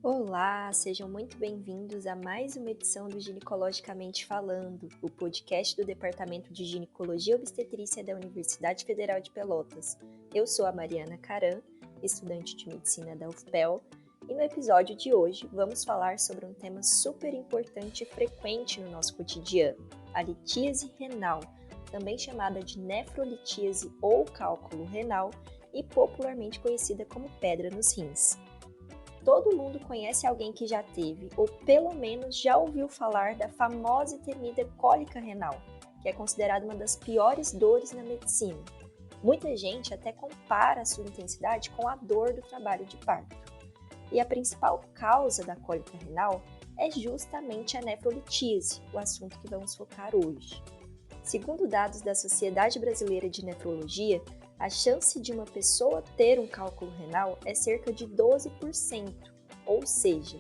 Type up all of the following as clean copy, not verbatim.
Olá, sejam muito bem-vindos a mais uma edição do Ginecologicamente Falando, o podcast do Departamento de Ginecologia e Obstetrícia da Universidade Federal de Pelotas. Eu sou a Mariana Caran, estudante de medicina da UFPEL, e no episódio de hoje vamos falar sobre um tema super importante e frequente no nosso cotidiano, a litíase renal, também chamada de nefrolitíase ou cálculo renal e popularmente conhecida como pedra nos rins. Todo mundo conhece alguém que já teve, ou pelo menos já ouviu falar da famosa e temida cólica renal, que é considerada uma das piores dores na medicina. Muita gente até compara a sua intensidade com a dor do trabalho de parto. E a principal causa da cólica renal é justamente a nefrolitíase, o assunto que vamos focar hoje. Segundo dados da Sociedade Brasileira de Nefrologia, a chance de uma pessoa ter um cálculo renal é cerca de 12%, ou seja,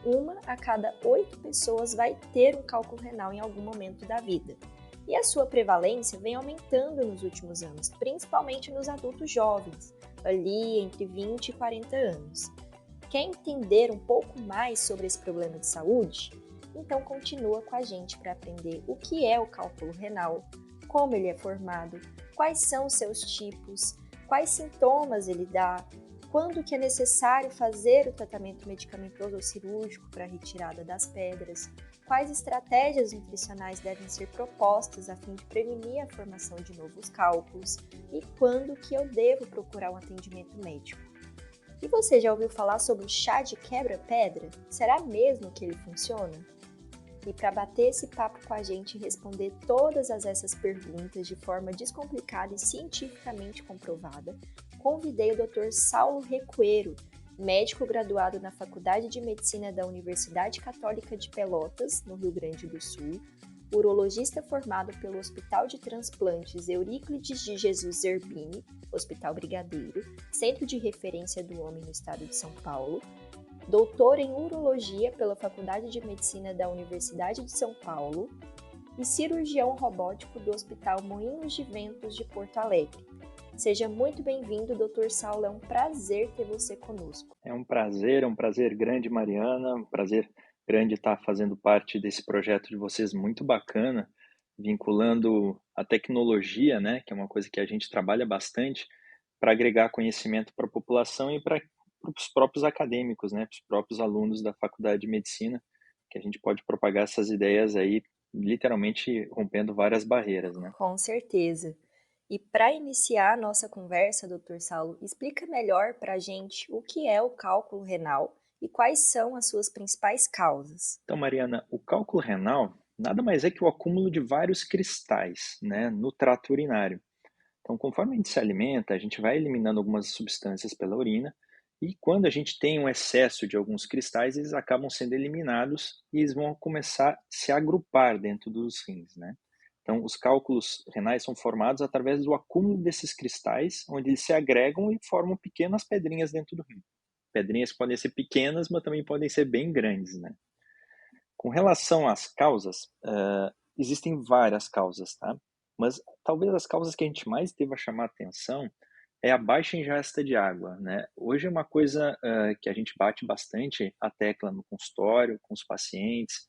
uma a cada 8 pessoas vai ter um cálculo renal em algum momento da vida. E a sua prevalência vem aumentando nos últimos anos, principalmente nos adultos jovens, ali entre 20 e 40 anos. Quer entender um pouco mais sobre esse problema de saúde? Então continua com a gente para aprender o que é o cálculo renal, como ele é formado, quais são os seus tipos, quais sintomas ele dá, quando que é necessário fazer o tratamento medicamentoso ou cirúrgico para a retirada das pedras, quais estratégias nutricionais devem ser propostas a fim de prevenir a formação de novos cálculos e quando que eu devo procurar um atendimento médico. E você já ouviu falar sobre o chá de quebra-pedra? Será mesmo que ele funciona? E para bater esse papo com a gente e responder todas essas perguntas de forma descomplicada e cientificamente comprovada, convidei o Dr. Saulo Recuero, médico graduado na Faculdade de Medicina da Universidade Católica de Pelotas, no Rio Grande do Sul, urologista formado pelo Hospital de Transplantes Euríclides de Jesus Zerbini, Hospital Brigadeiro, Centro de Referência do Homem no Estado de São Paulo, doutor em urologia pela Faculdade de Medicina da Universidade de São Paulo e cirurgião robótico do Hospital Moinhos de Ventos de Porto Alegre. Seja muito bem-vindo, Dr. Saulo, é um prazer ter você conosco. É um prazer grande, Mariana, um prazer grande estar fazendo parte desse projeto de vocês muito bacana, vinculando a tecnologia, né, que é uma coisa que a gente trabalha bastante, para agregar conhecimento para a população e para os próprios acadêmicos, né, para os próprios alunos da Faculdade de Medicina, que a gente pode propagar essas ideias aí, literalmente rompendo várias barreiras, né. Com certeza. E para iniciar a nossa conversa, Dr. Saulo, explica melhor para a gente o que é o cálculo renal e quais são as suas principais causas. Então, Mariana, o cálculo renal nada mais é que o acúmulo de vários cristais, né, no trato urinário. Então, conforme a gente se alimenta, a gente vai eliminando algumas substâncias pela urina, e quando a gente tem um excesso de alguns cristais, eles acabam sendo eliminados e eles vão começar a se agrupar dentro dos rins, né? Então, os cálculos renais são formados através do acúmulo desses cristais, onde eles se agregam e formam pequenas pedrinhas dentro do rim. Pedrinhas que podem ser pequenas, mas também podem ser bem grandes, né? Com relação às causas, existem várias causas, tá? Mas talvez as causas que a gente mais deva chamar atenção é a baixa ingesta de água, né? Hoje é uma coisa que a gente bate bastante a tecla no consultório, com os pacientes,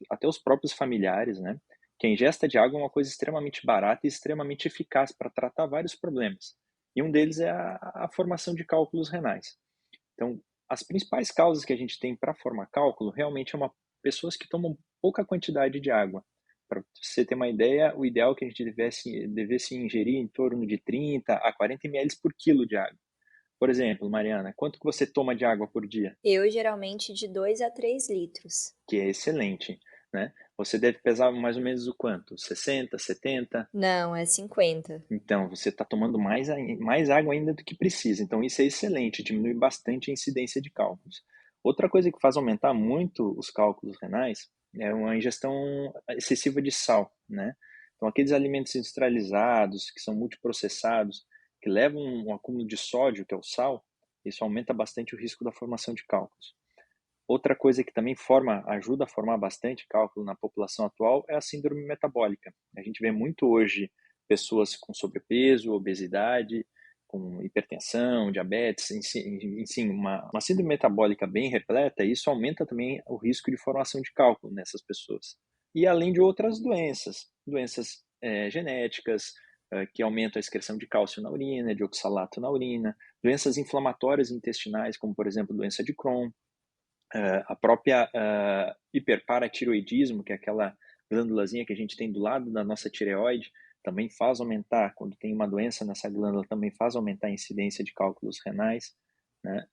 até os próprios familiares, né? Que a ingesta de água é uma coisa extremamente barata e extremamente eficaz para tratar vários problemas. E um deles é a formação de cálculos renais. Então, as principais causas que a gente tem para formar cálculo realmente é uma pessoas que tomam pouca quantidade de água. Para você ter uma ideia, o ideal é que a gente devesse ingerir em torno de 30 a 40 ml por quilo de água. Por exemplo, Mariana, quanto que você toma de água por dia? Eu geralmente de 2 a 3 litros. Que é excelente, né? Você deve pesar mais ou menos o quanto? 60, 70? Não, é 50. Então, você está tomando mais água ainda do que precisa. Então, isso é excelente, diminui bastante a incidência de cálculos. Outra coisa que faz aumentar muito os cálculos renais é uma ingestão excessiva de sal, né? Então, aqueles alimentos industrializados, que são multiprocessados, que levam um acúmulo de sódio, que é o sal, isso aumenta bastante o risco da formação de cálculos. Outra coisa que também ajuda a formar bastante cálculo na população atual é a síndrome metabólica. A gente vê muito hoje pessoas com sobrepeso, obesidade, com hipertensão, diabetes, enfim, uma síndrome metabólica bem repleta, isso aumenta também o risco de formação de cálculo nessas pessoas. E além de outras doenças genéticas, que aumentam a excreção de cálcio na urina, de oxalato na urina, doenças inflamatórias intestinais, como por exemplo doença de Crohn, a própria hiperparatiroidismo, que é aquela glândulazinha que a gente tem do lado da nossa tireoide, também faz aumentar, quando tem uma doença nessa glândula, também faz aumentar a incidência de cálculos renais, né?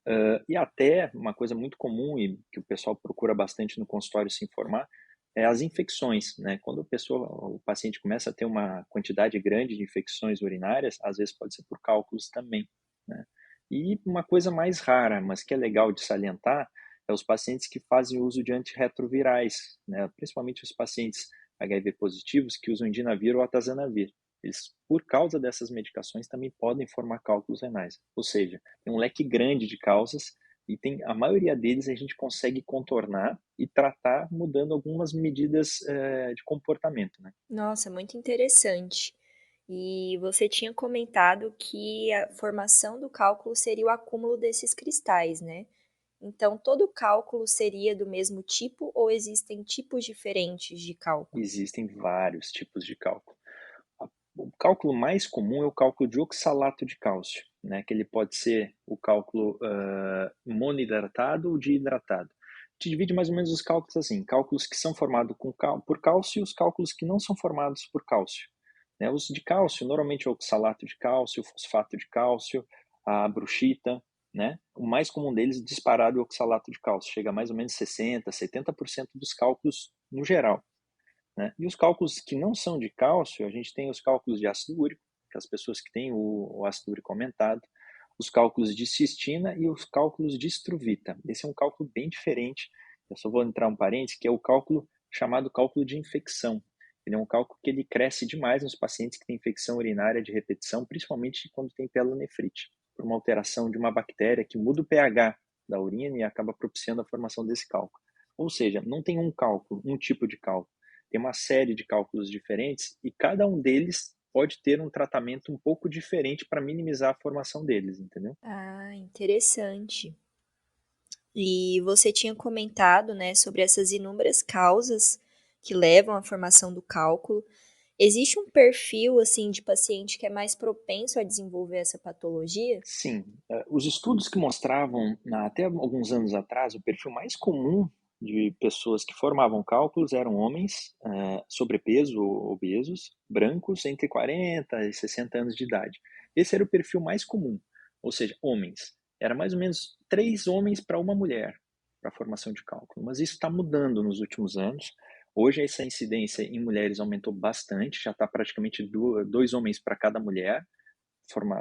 E até uma coisa muito comum e que o pessoal procura bastante no consultório se informar, é as infecções, né? Quando o paciente começa a ter uma quantidade grande de infecções urinárias, às vezes pode ser por cálculos também, né? E uma coisa mais rara, mas que é legal de salientar, é os pacientes que fazem uso de antirretrovirais, né? Principalmente os pacientes HIV positivos que usam indinavir ou atazanavir. Eles, por causa dessas medicações, também podem formar cálculos renais. Ou seja, tem um leque grande de causas e a maioria deles a gente consegue contornar e tratar mudando algumas medidas de comportamento, né? Nossa, muito interessante. E você tinha comentado que a formação do cálculo seria o acúmulo desses cristais, né? Então, todo cálculo seria do mesmo tipo ou existem tipos diferentes de cálculo? Existem vários tipos de cálculo. O cálculo mais comum é o cálculo de oxalato de cálcio, né, que ele pode ser o cálculo monohidratado ou dihidratado. A gente divide mais ou menos os cálculos assim, cálculos que são formados por cálcio e os cálculos que não são formados por cálcio. Né? Os de cálcio, normalmente é o oxalato de cálcio, o fosfato de cálcio, a bruxita, né? O mais comum deles disparado é o oxalato de cálcio, chega a mais ou menos 60%, 70% dos cálculos no geral. Né? E os cálculos que não são de cálcio, a gente tem os cálculos de ácido úrico, que as pessoas que têm o ácido úrico aumentado, os cálculos de cistina e os cálculos de estruvita. Esse é um cálculo bem diferente, eu só vou entrar um parênteses, que é o cálculo chamado cálculo de infecção. Ele é um cálculo que ele cresce demais nos pacientes que têm infecção urinária de repetição, principalmente quando tem pielonefrite, por uma alteração de uma bactéria que muda o pH da urina e acaba propiciando a formação desse cálculo. Ou seja, não tem um cálculo, um tipo de cálculo. Tem uma série de cálculos diferentes e cada um deles pode ter um tratamento um pouco diferente para minimizar a formação deles, entendeu? Ah, interessante. E você tinha comentado, né, sobre essas inúmeras causas que levam à formação do cálculo. Existe um perfil, assim, de paciente que é mais propenso a desenvolver essa patologia? Sim, os estudos que mostravam, até alguns anos atrás, o perfil mais comum de pessoas que formavam cálculos eram homens, sobrepeso ou obesos, brancos, entre 40 e 60 anos de idade. Esse era o perfil mais comum, ou seja, homens. Era mais ou menos 3 homens para uma mulher para a formação de cálculo, mas isso está mudando nos últimos anos. Hoje essa incidência em mulheres aumentou bastante, já está praticamente 2 homens para cada mulher,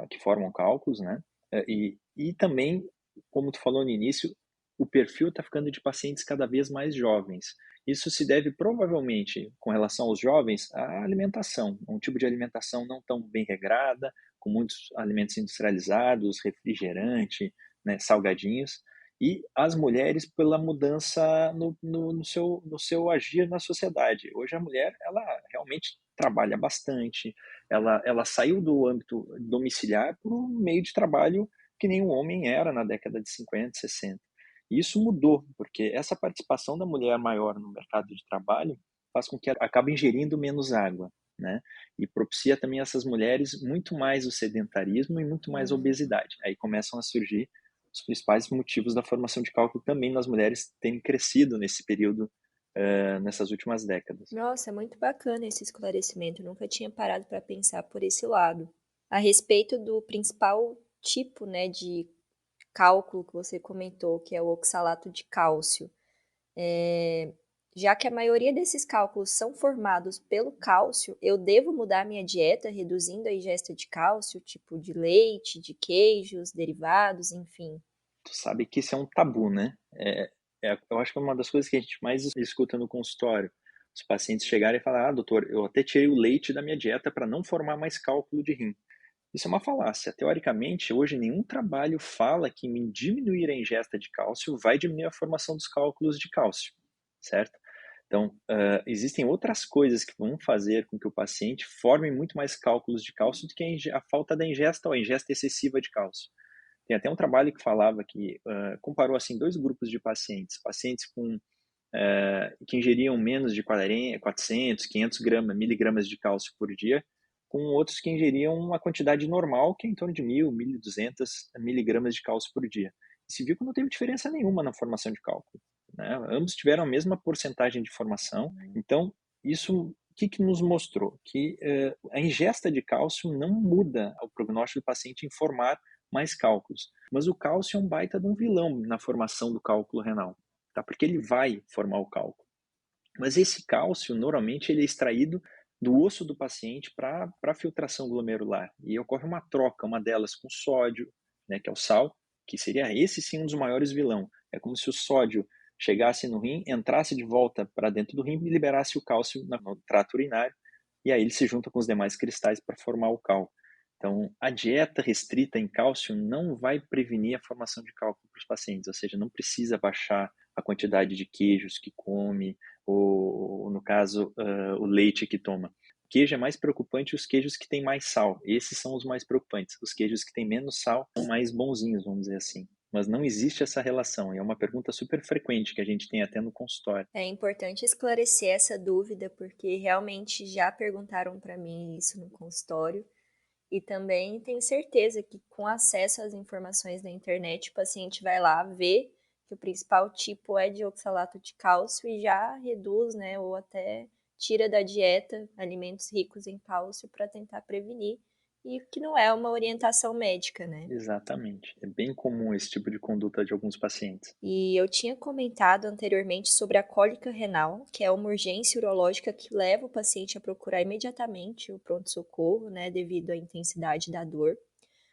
que formam cálculos, né? E também, como tu falou no início, o perfil está ficando de pacientes cada vez mais jovens. Isso se deve provavelmente, com relação aos jovens, à alimentação, um tipo de alimentação não tão bem regrada, com muitos alimentos industrializados, refrigerante, né, salgadinhos, e as mulheres pela mudança no seu agir na sociedade. Hoje a mulher, ela realmente trabalha bastante, ela saiu do âmbito domiciliar para um meio de trabalho que nem o homem era na década de 50, 60. E isso mudou, porque essa participação da mulher maior no mercado de trabalho faz com que ela acabe ingerindo menos água, né? E propicia também essas mulheres muito mais o sedentarismo e muito mais a Hum. obesidade. Aí começam a surgir os principais motivos da formação de cálculo também nas mulheres terem crescido nesse período, nessas últimas décadas. Nossa, é muito bacana esse esclarecimento. Eu nunca tinha parado para pensar por esse lado. A respeito do principal tipo, né, de cálculo que você comentou, que é o oxalato de cálcio. Já que a maioria desses cálculos são formados pelo cálcio, eu devo mudar minha dieta reduzindo a ingesta de cálcio, tipo de leite, de queijos, derivados, enfim. Tu sabe que isso é um tabu, né? Eu acho que é uma das coisas que a gente mais escuta no consultório. Os pacientes chegarem e falar: "Ah, doutor, eu até tirei o leite da minha dieta para não formar mais cálculo de rim". Isso é uma falácia. Teoricamente, hoje nenhum trabalho fala que diminuir a ingesta de cálcio vai diminuir a formação dos cálculos de cálcio, certo? Então, existem outras coisas que vão fazer com que o paciente forme muito mais cálculos de cálcio do que a falta da ingesta ou a ingesta excessiva de cálcio. Tem até um trabalho que falava que comparou assim 2 grupos de pacientes, pacientes que ingeriam menos de 400, 500 miligramas de cálcio por dia, com outros que ingeriam uma quantidade normal, que é em torno de 1.000, 1.200 miligramas de cálcio por dia. E se viu que não teve diferença nenhuma na formação de cálculo, né? Ambos tiveram a mesma porcentagem de formação. Então, isso o que nos mostrou? Que a ingesta de cálcio não muda o prognóstico do paciente em formar mais cálculos, mas o cálcio é um baita de um vilão na formação do cálculo renal, tá? Porque ele vai formar o cálculo. Mas esse cálcio, normalmente, ele é extraído do osso do paciente para filtração glomerular. E ocorre uma troca, uma delas com sódio, né, que é o sal, que seria esse sim um dos maiores vilão. É como se o sódio chegasse no rim, entrasse de volta para dentro do rim e liberasse o cálcio no trato urinário, e aí ele se junta com os demais cristais para formar o cálculo. Então, a dieta restrita em cálcio não vai prevenir a formação de cálculo para os pacientes, ou seja, não precisa baixar a quantidade de queijos que come, ou no caso, o leite que toma. Queijo é mais preocupante os queijos que têm mais sal. Esses são os mais preocupantes. Os queijos que têm menos sal são mais bonzinhos, vamos dizer assim. Mas não existe essa relação. E é uma pergunta super frequente que a gente tem até no consultório. É importante esclarecer essa dúvida, porque realmente já perguntaram para mim isso no consultório. E também tenho certeza que com acesso às informações na internet, o paciente vai lá ver que o principal tipo é de oxalato de cálcio e já reduz, né, ou até tira da dieta alimentos ricos em cálcio para tentar prevenir, e que não é uma orientação médica, né? Exatamente. É bem comum esse tipo de conduta de alguns pacientes. E eu tinha comentado anteriormente sobre a cólica renal, que é uma urgência urológica que leva o paciente a procurar imediatamente o pronto-socorro, né, devido à intensidade da dor.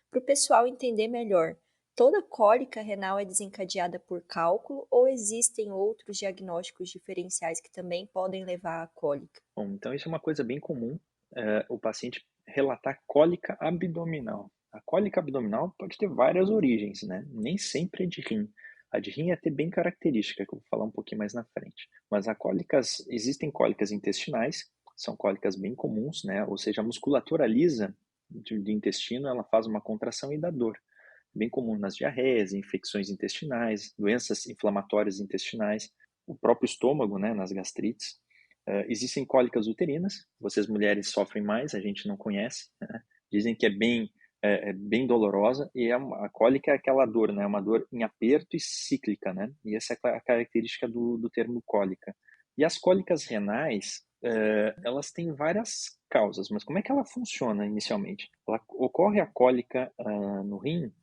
Para o pessoal entender melhor, toda cólica renal é desencadeada por cálculo ou existem outros diagnósticos diferenciais que também podem levar à cólica? Bom, então isso é uma coisa bem comum, o paciente relatar cólica abdominal. A cólica abdominal pode ter várias origens, né? Nem sempre é de rim. A de rim é até bem característica, que eu vou falar um pouquinho mais na frente. Mas existem cólicas intestinais, são cólicas bem comuns, né? Ou seja, a musculatura lisa do intestino, ela faz uma contração e dá dor. Bem comum nas diarreias, infecções intestinais, doenças inflamatórias intestinais, o próprio estômago, né? Nas gastrites. Existem cólicas uterinas, vocês mulheres sofrem mais, a gente não conhece, né? Dizem que é bem dolorosa, e a cólica é aquela dor, né? Uma dor em aperto e cíclica, né? E essa é a característica do termo cólica. E as cólicas renais, elas têm várias causas, mas como é que ela funciona inicialmente? Ocorre a cólica no rim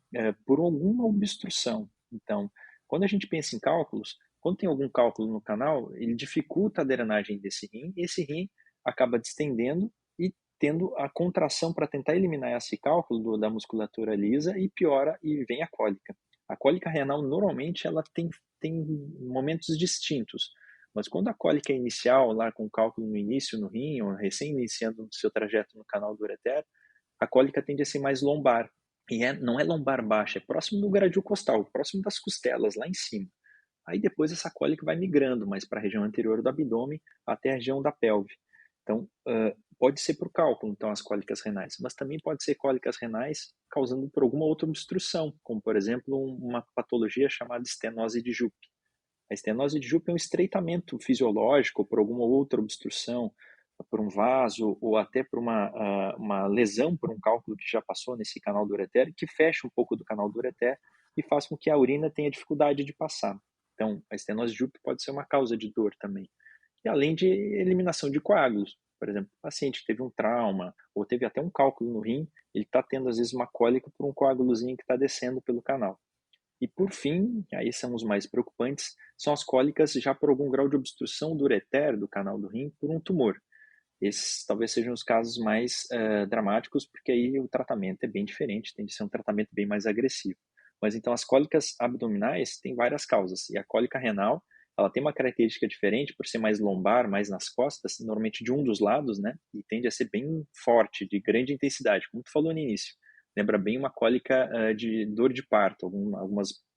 por alguma obstrução. Então, quando a gente pensa em cálculos, quando tem algum cálculo no canal, ele dificulta a drenagem desse rim, e esse rim acaba distendendo e tendo a contração para tentar eliminar esse cálculo da musculatura lisa, e piora e vem a cólica. A cólica renal, normalmente, ela tem momentos distintos, mas quando a cólica é inicial, lá com o cálculo no início no rim, ou recém iniciando o seu trajeto no canal do ureter, a cólica tende a ser mais lombar. E não é lombar baixa, é próximo do gradil costal, próximo das costelas, lá em cima. Aí depois essa cólica vai migrando mais para a região anterior do abdômen até a região da pelve. Então, pode ser por cálculo, então, as cólicas renais, mas também pode ser cólicas renais causando por alguma outra obstrução, como, por exemplo, uma patologia chamada estenose de Jupe. A estenose de Jupe é um estreitamento fisiológico por alguma outra obstrução, por um vaso ou até por uma lesão por um cálculo que já passou nesse canal do ureter, que fecha um pouco do canal do ureter e faz com que a urina tenha dificuldade de passar. Então, a estenose de Jupe pode ser uma causa de dor também. E além de eliminação de coágulos. Por exemplo, o paciente teve um trauma ou teve até um cálculo no rim, ele está tendo às vezes uma cólica por um coágulozinho que está descendo pelo canal. E por fim, aí são os mais preocupantes, são as cólicas já por algum grau de obstrução do ureter, do canal do rim, por um tumor. Esses talvez sejam os casos mais dramáticos, porque aí o tratamento é bem diferente, tem de ser um tratamento bem mais agressivo. Mas então as cólicas abdominais têm várias causas, e a cólica renal, ela tem uma característica diferente por ser mais lombar, mais nas costas, normalmente de um dos lados, né? E tende a ser bem forte, de grande intensidade, como tu falou no início. Lembra bem uma cólica de dor de parto,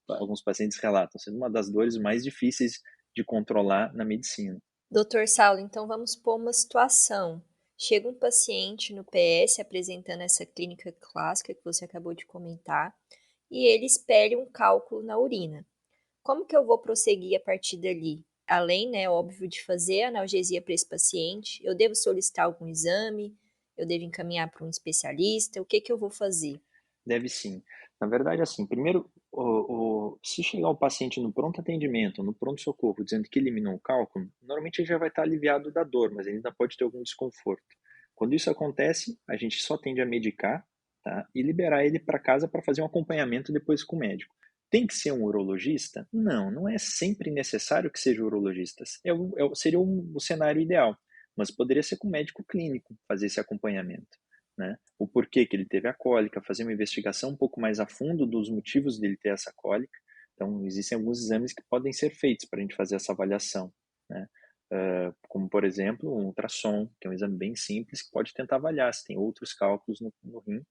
alguns pacientes relatam, sendo uma das dores mais difíceis de controlar na medicina. Doutor Saulo, então vamos pôr uma situação. Chega um paciente no PS apresentando essa clínica clássica que você acabou de comentar e ele espere um cálculo na urina. Como que eu vou prosseguir a partir dali? Além, né, óbvio, de fazer a analgesia para esse paciente, eu devo solicitar algum exame? Eu devo encaminhar para um especialista? O que que eu vou fazer? Deve sim. Na verdade, assim, primeiro, se chegar o paciente no pronto atendimento, no pronto-socorro, dizendo que eliminou o cálculo, normalmente ele já vai estar aliviado da dor, mas ele ainda pode ter algum desconforto. Quando isso acontece, a gente só tende a medicar, tá? E liberar ele para casa para fazer um acompanhamento depois com o médico. Tem que ser um urologista? Não, não é sempre necessário que seja urologista. Seria o cenário ideal, mas poderia ser com um médico clínico fazer esse acompanhamento, né? O porquê que ele teve a cólica, fazer uma investigação um pouco mais a fundo dos motivos dele ter essa cólica. Então, existem alguns exames que podem ser feitos para a gente fazer essa avaliação, né? Como, por exemplo, um ultrassom, que é um exame bem simples, que pode tentar avaliar se tem outros cálculos no rim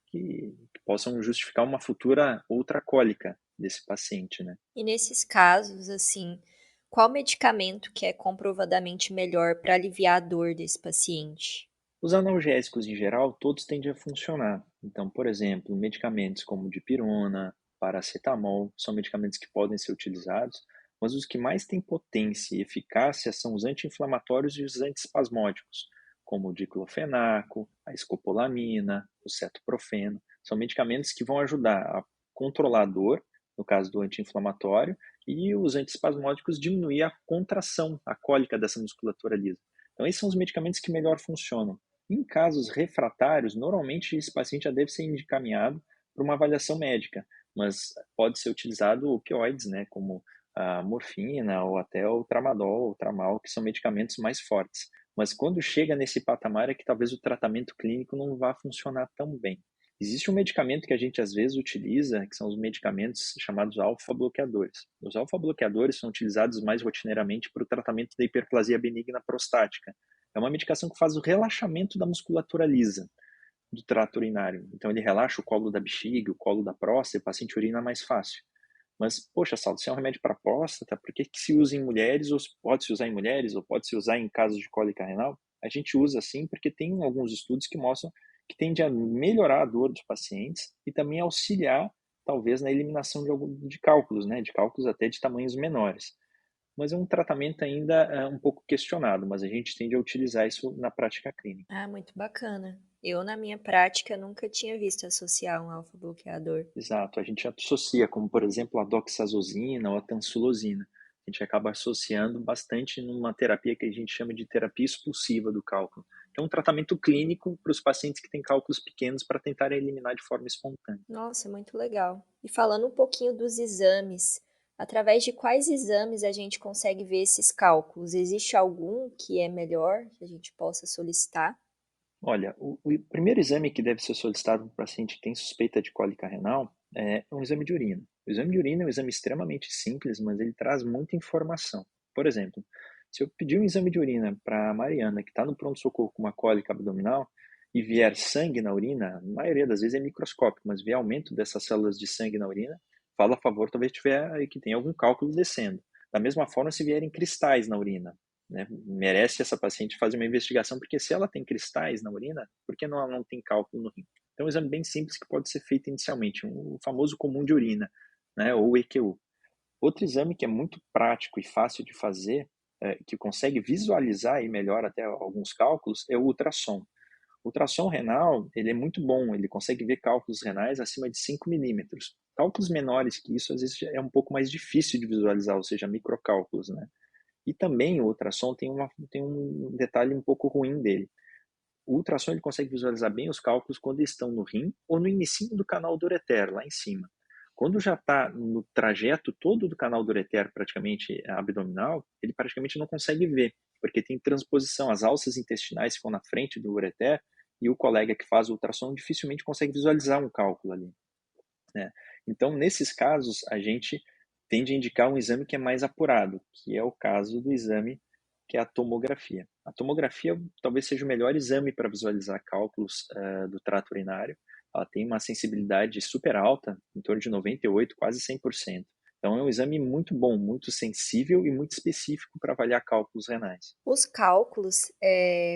que possam justificar uma futura outra cólica desse paciente, né? E nesses casos, assim, qual medicamento que é comprovadamente melhor para aliviar a dor desse paciente? Os analgésicos, em geral, todos tendem a funcionar. Então, por exemplo, medicamentos como dipirona, paracetamol, são medicamentos que podem ser utilizados, mas os que mais têm potência e eficácia são os anti-inflamatórios e os antiespasmódicos, como o diclofenaco, a escopolamina, o cetoprofeno. São medicamentos que vão ajudar a controlar a dor, no caso do anti-inflamatório, e os antiespasmódicos diminuir a contração, a cólica dessa musculatura lisa. Então, esses são os medicamentos que melhor funcionam. Em casos refratários, normalmente esse paciente já deve ser encaminhado para uma avaliação médica, mas pode ser utilizado opioides, né, como a morfina ou até o tramadol, o tramal, que são medicamentos mais fortes. Mas quando chega nesse patamar é que talvez o tratamento clínico não vá funcionar tão bem. Existe um medicamento que a gente às vezes utiliza, que são os medicamentos chamados alfa-bloqueadores. Os alfa-bloqueadores são utilizados mais rotineiramente para o tratamento da hiperplasia benigna prostática. É uma medicação que faz o relaxamento da musculatura lisa do trato urinário. Então ele relaxa o colo da bexiga, o colo da próstata, e o paciente urina mais fácil. Mas, poxa, Saulo, se é um remédio para próstata, por que que se usa em mulheres, ou pode se usar em mulheres, ou pode se usar em casos de cólica renal? A gente usa sim porque tem alguns estudos que mostram que tende a melhorar a dor dos pacientes e também auxiliar, talvez, na eliminação de cálculos, né? De cálculos até de tamanhos menores. Mas é um tratamento ainda um pouco questionado, mas a gente tende a utilizar isso na prática clínica. Ah, muito bacana. Eu, na minha prática, nunca tinha visto associar um alfa-bloqueador. Exato, a gente associa, como por exemplo a doxazosina ou a tansulosina. A gente acaba associando bastante numa terapia que a gente chama de terapia expulsiva do cálculo, que é um tratamento clínico para os pacientes que têm cálculos pequenos para tentarem eliminar de forma espontânea. Nossa, muito legal. E falando um pouquinho dos exames, através de quais exames a gente consegue ver esses cálculos? Existe algum que é melhor que a gente possa solicitar? Olha, o primeiro exame que deve ser solicitado para o paciente que tem suspeita de cólica renal é um exame de urina. O exame de urina é um exame extremamente simples, mas ele traz muita informação. Por exemplo, se eu pedir um exame de urina para a Mariana, que está no pronto-socorro com uma cólica abdominal, e vier sangue na urina, a maioria das vezes é microscópico, mas vier aumento dessas células de sangue na urina, fala a favor, talvez tiver que tem algum cálculo descendo. Da mesma forma, se vierem cristais na urina, né? Merece essa paciente fazer uma investigação, porque se ela tem cristais na urina, por que não, ela não tem cálculo no rim? Então, é um exame bem simples que pode ser feito inicialmente, o famoso comum de urina, né, ou EQU. Outro exame que é muito prático e fácil de fazer, que consegue visualizar e melhor até alguns cálculos, é o ultrassom. O ultrassom renal, ele é muito bom, ele consegue ver cálculos renais acima de 5 milímetros. Cálculos menores que isso, às vezes, é um pouco mais difícil de visualizar, ou seja, microcálculos, né? E também o ultrassom tem um detalhe um pouco ruim dele. O ultrassom ele consegue visualizar bem os cálculos quando estão no rim ou no inicinho do canal do ureter, lá em cima. Quando já está no trajeto todo do canal do ureter, praticamente abdominal, ele praticamente não consegue ver, porque tem transposição. As alças intestinais ficam na frente do ureter e o colega que faz o ultrassom dificilmente consegue visualizar um cálculo ali, né? Então, nesses casos, a gente tende a indicar um exame que é mais apurado, que é o caso do exame que é a tomografia. A tomografia talvez seja o melhor exame para visualizar cálculos do trato urinário. Ela tem uma sensibilidade super alta, em torno de 98, quase 100%. Então é um exame muito bom, muito sensível e muito específico para avaliar cálculos renais. Os cálculos,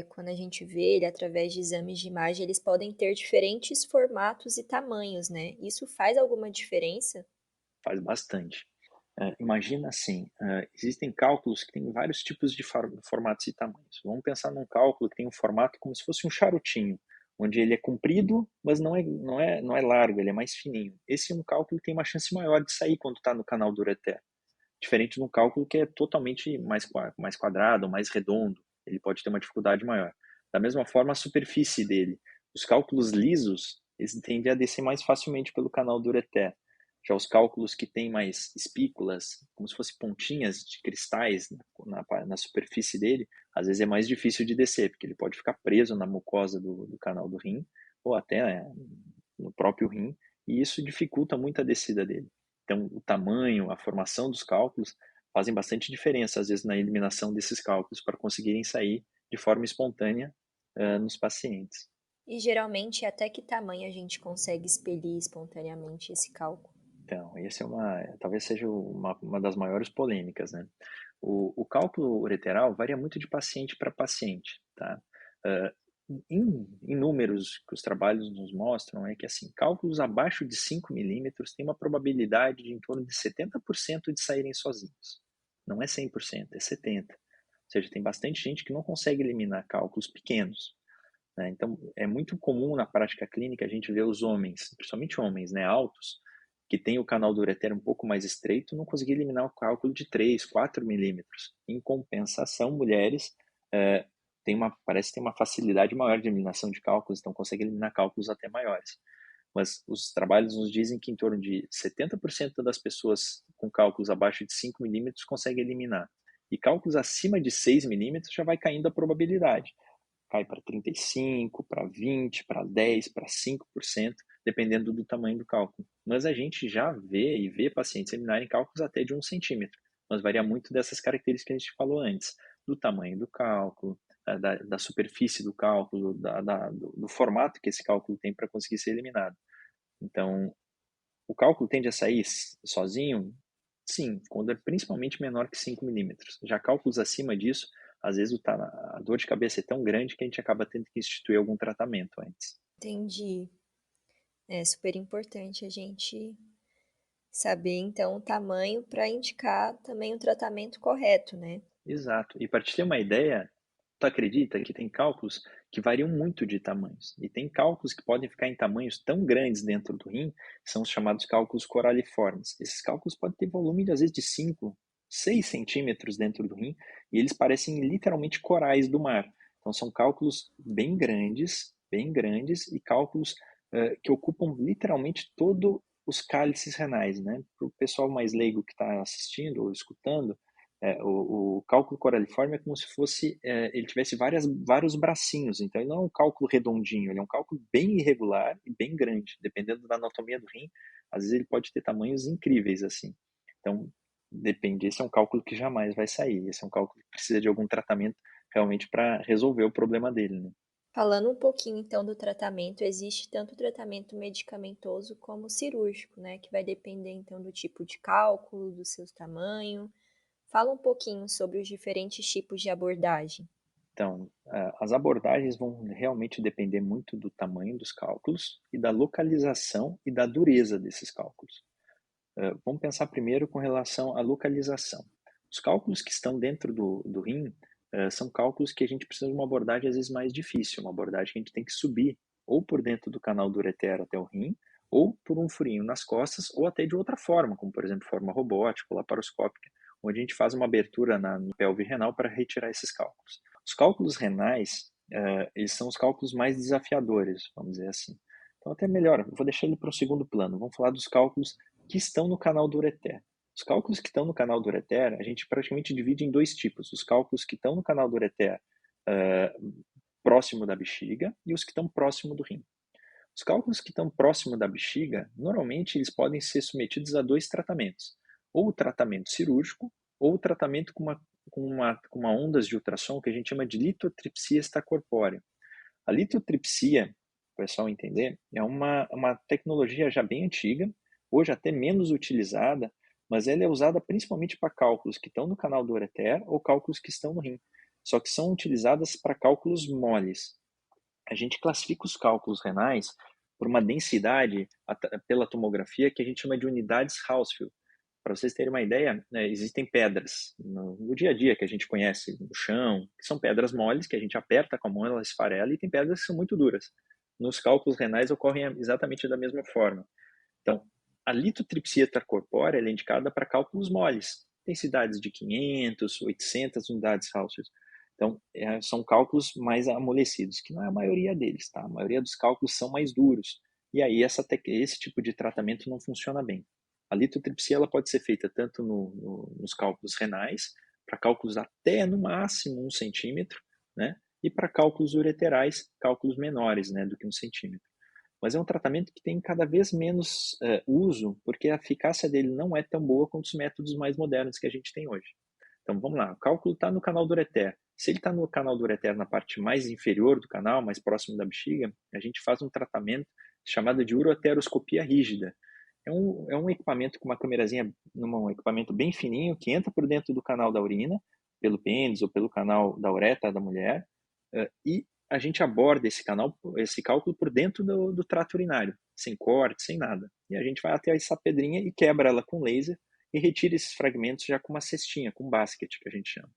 quando a gente vê ele através de exames de imagem, eles podem ter diferentes formatos e tamanhos, né? Isso faz alguma diferença? Faz bastante. Imagina assim, existem cálculos que têm vários tipos de formatos e tamanhos. Vamos pensar num cálculo que tem um formato como se fosse um charutinho, onde ele é comprido, mas não é largo, ele é mais fininho. Esse é um cálculo que tem uma chance maior de sair quando está no canal do ureter. Diferente de um cálculo que é totalmente mais quadrado, mais redondo, ele pode ter uma dificuldade maior. Da mesma forma, a superfície dele. Os cálculos lisos, eles tendem a descer mais facilmente pelo canal do ureter. Já os cálculos que têm mais espículas, como se fossem pontinhas de cristais na superfície dele, às vezes é mais difícil de descer, porque ele pode ficar preso na mucosa do canal do rim, ou até no próprio rim, e isso dificulta muito a descida dele. Então, o tamanho, a formação dos cálculos fazem bastante diferença, às vezes, na eliminação desses cálculos para conseguirem sair de forma espontânea nos pacientes. E geralmente até que tamanho a gente consegue expelir espontaneamente esse cálculo? Então, talvez seja uma das maiores polêmicas, né? O cálculo ureteral varia muito de paciente para paciente, tá? Uh, em números que os trabalhos nos mostram, é que assim, cálculos abaixo de 5 milímetros têm uma probabilidade de em torno de 70% de saírem sozinhos. Não é 100%, é 70%. Ou seja, tem bastante gente que não consegue eliminar cálculos pequenos, né? Então, é muito comum na prática clínica a gente ver os homens, principalmente homens, né, altos, que têm o canal do ureter um pouco mais estreito, não conseguir eliminar o cálculo de 3, 4 milímetros. Em compensação, mulheres parece ter uma facilidade maior de eliminação de cálculos, então conseguem eliminar cálculos até maiores. Mas os trabalhos nos dizem que em torno de 70% das pessoas com cálculos abaixo de 5 milímetros conseguem eliminar. E cálculos acima de 6 milímetros já vai caindo a probabilidade, cai para 35, para 20, para 10, para 5%, dependendo do tamanho do cálculo. Mas a gente já vê pacientes eliminarem cálculos até de 1 centímetro, mas varia muito dessas características que a gente falou antes, do tamanho do cálculo, da superfície do cálculo, do formato que esse cálculo tem para conseguir ser eliminado. Então, o cálculo tende a sair sozinho? Sim, quando é principalmente menor que 5 milímetros. Já cálculos acima disso, às vezes a dor de cabeça é tão grande que a gente acaba tendo que instituir algum tratamento antes. Entendi. É super importante a gente saber, então, o tamanho para indicar também o tratamento correto, né? Exato. E para te ter uma ideia, tu acredita que tem cálculos que variam muito de tamanhos? E tem cálculos que podem ficar em tamanhos tão grandes dentro do rim, que são os chamados cálculos coraliformes. Esses cálculos podem ter volume, às vezes, de 5, 6 centímetros dentro do rim, e eles parecem literalmente corais do mar. Então, são cálculos bem grandes, e cálculos que ocupam literalmente todo os cálices renais, né? Para o pessoal mais leigo que está assistindo ou escutando, o cálculo coraliforme é como se fosse, ele tivesse vários bracinhos, então ele não é um cálculo redondinho, ele é um cálculo bem irregular e bem grande, dependendo da anatomia do rim, às vezes ele pode ter tamanhos incríveis assim. Então, depende, esse é um cálculo que jamais vai sair, esse é um cálculo que precisa de algum tratamento realmente para resolver o problema dele, né? Falando um pouquinho então do tratamento, existe tanto o tratamento medicamentoso como cirúrgico, né? Que vai depender então do tipo de cálculo, do seu tamanho. Fala um pouquinho sobre os diferentes tipos de abordagem. Então, as abordagens vão realmente depender muito do tamanho dos cálculos e da localização e da dureza desses cálculos. Vamos pensar primeiro com relação à localização. Os cálculos que estão dentro do rim são cálculos que a gente precisa de uma abordagem às vezes mais difícil, uma abordagem que a gente tem que subir ou por dentro do canal do ureter até o rim, ou por um furinho nas costas, ou até de outra forma, como por exemplo forma robótica ou laparoscópica, onde a gente faz uma abertura no pelve renal para retirar esses cálculos. Os cálculos renais, eles são os cálculos mais desafiadores, vamos dizer assim. Então, até melhor, vou deixar ele para o segundo plano. Vamos falar dos cálculos que estão no canal do ureter. Os cálculos que estão no canal do ureter, a gente praticamente divide em dois tipos. Os cálculos que estão no canal do ureter próximo da bexiga e os que estão próximo do rim. Os cálculos que estão próximo da bexiga, normalmente eles podem ser submetidos a dois tratamentos. Ou o tratamento cirúrgico, ou o tratamento com uma ondas de ultrassom que a gente chama de litotripsia extracorpórea. A litotripsia, para o pessoal entender, é uma tecnologia já bem antiga, hoje até menos utilizada, mas ela é usada principalmente para cálculos que estão no canal do ureter ou cálculos que estão no rim, só que são utilizadas para cálculos moles. A gente classifica os cálculos renais por uma densidade pela tomografia que a gente chama de unidades Hounsfield. Para vocês terem uma ideia, né, existem pedras no dia a dia que a gente conhece no chão, que são pedras moles, que a gente aperta com a mão, ela esfarela, e tem pedras que são muito duras. Nos cálculos renais ocorrem exatamente da mesma forma. Então, a litotripsia extracorpórea é indicada para cálculos moles, densidades de 500, 800 unidades Hounsfield. Então, são cálculos mais amolecidos, que não é a maioria deles, tá? A maioria dos cálculos são mais duros. E aí esse tipo de tratamento não funciona bem. A litotripsia ela pode ser feita tanto nos cálculos renais, para cálculos até no máximo 1 centímetro, né? E para cálculos ureterais, cálculos menores, né, do que 1 centímetro. Mas é um tratamento que tem cada vez menos uso, porque a eficácia dele não é tão boa quanto os métodos mais modernos que a gente tem hoje. Então vamos lá, o cálculo está no canal do ureter. Se ele está no canal do ureter, na parte mais inferior do canal, mais próximo da bexiga, a gente faz um tratamento chamado de uroteroscopia rígida. É um equipamento com uma câmerazinha, um equipamento bem fininho, que entra por dentro do canal da urina, pelo pênis ou pelo canal da uretra da mulher, e a gente aborda esse cálculo por dentro do trato urinário, sem corte, sem nada. E a gente vai até essa pedrinha e quebra ela com laser e retira esses fragmentos já com uma cestinha, com um basket, que a gente chama.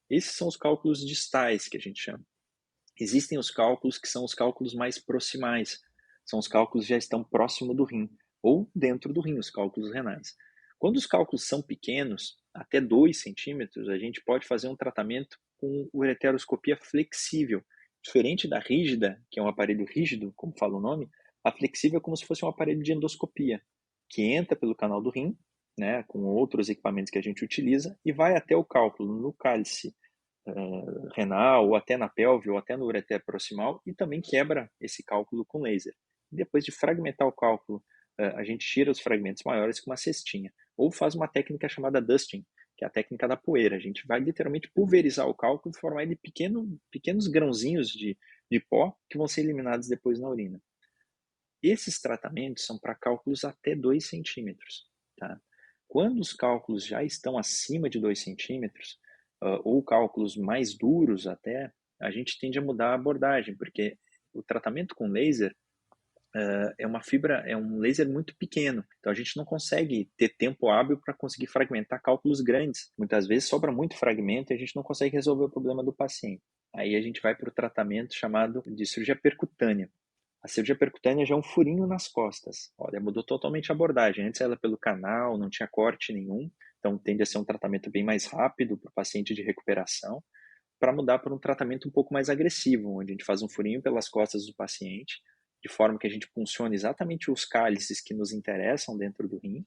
Esses são os cálculos distais, que a gente chama. Existem os cálculos que são os cálculos mais proximais, são os cálculos que já estão próximo do rim, ou dentro do rim, os cálculos renais. Quando os cálculos são pequenos, até 2 centímetros, a gente pode fazer um tratamento com ureteroscopia flexível. Diferente da rígida, que é um aparelho rígido, como fala o nome, a flexível é como se fosse um aparelho de endoscopia, que entra pelo canal do rim, né, com outros equipamentos que a gente utiliza, e vai até o cálculo no cálice renal, ou até na pelve, ou até no ureter proximal, e também quebra esse cálculo com laser. Depois de fragmentar o cálculo, a gente tira os fragmentos maiores com uma cestinha, ou faz uma técnica chamada dusting, que é a técnica da poeira. A gente vai literalmente pulverizar o cálculo e formar ele pequenos grãozinhos de pó que vão ser eliminados depois na urina. Esses tratamentos são para cálculos até 2 centímetros. Tá? Quando os cálculos já estão acima de 2 centímetros, ou cálculos mais duros até, a gente tende a mudar a abordagem, porque o tratamento com laser é um laser muito pequeno, então a gente não consegue ter tempo hábil para conseguir fragmentar cálculos grandes. Muitas vezes sobra muito fragmento e a gente não consegue resolver o problema do paciente. Aí a gente vai para o tratamento chamado de cirurgia percutânea. A cirurgia percutânea já é um furinho nas costas. Olha, mudou totalmente a abordagem. Antes ela pelo canal, não tinha corte nenhum, então tende a ser um tratamento bem mais rápido para o paciente de recuperação, para mudar para um tratamento um pouco mais agressivo, onde a gente faz um furinho pelas costas do paciente, de forma que a gente funcione exatamente os cálices que nos interessam dentro do rim.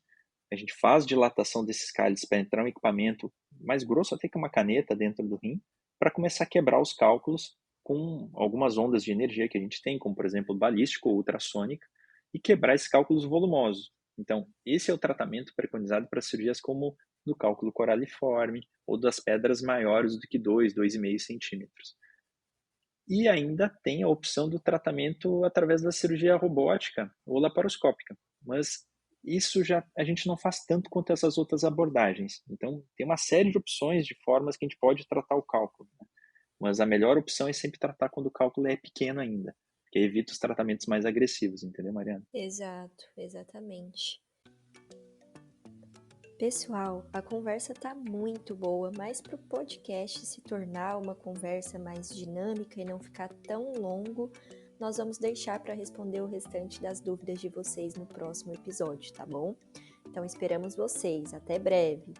A gente faz dilatação desses cálices para entrar um equipamento mais grosso até que uma caneta dentro do rim, para começar a quebrar os cálculos com algumas ondas de energia que a gente tem, como por exemplo balístico ou ultrassônica, e quebrar esses cálculos volumosos. Então, esse é o tratamento preconizado para cirurgias como do cálculo coraliforme ou das pedras maiores do que 2,5 centímetros. E ainda tem a opção do tratamento através da cirurgia robótica ou laparoscópica, mas isso já a gente não faz tanto quanto essas outras abordagens. Então, tem uma série de opções, de formas que a gente pode tratar o cálculo, né? Mas a melhor opção é sempre tratar quando o cálculo é pequeno ainda, que evita os tratamentos mais agressivos, entendeu, Mariana? Exato, exatamente. Pessoal, a conversa tá muito boa, mas para o podcast se tornar uma conversa mais dinâmica e não ficar tão longo, nós vamos deixar para responder o restante das dúvidas de vocês no próximo episódio, tá bom? Então esperamos vocês. Até breve!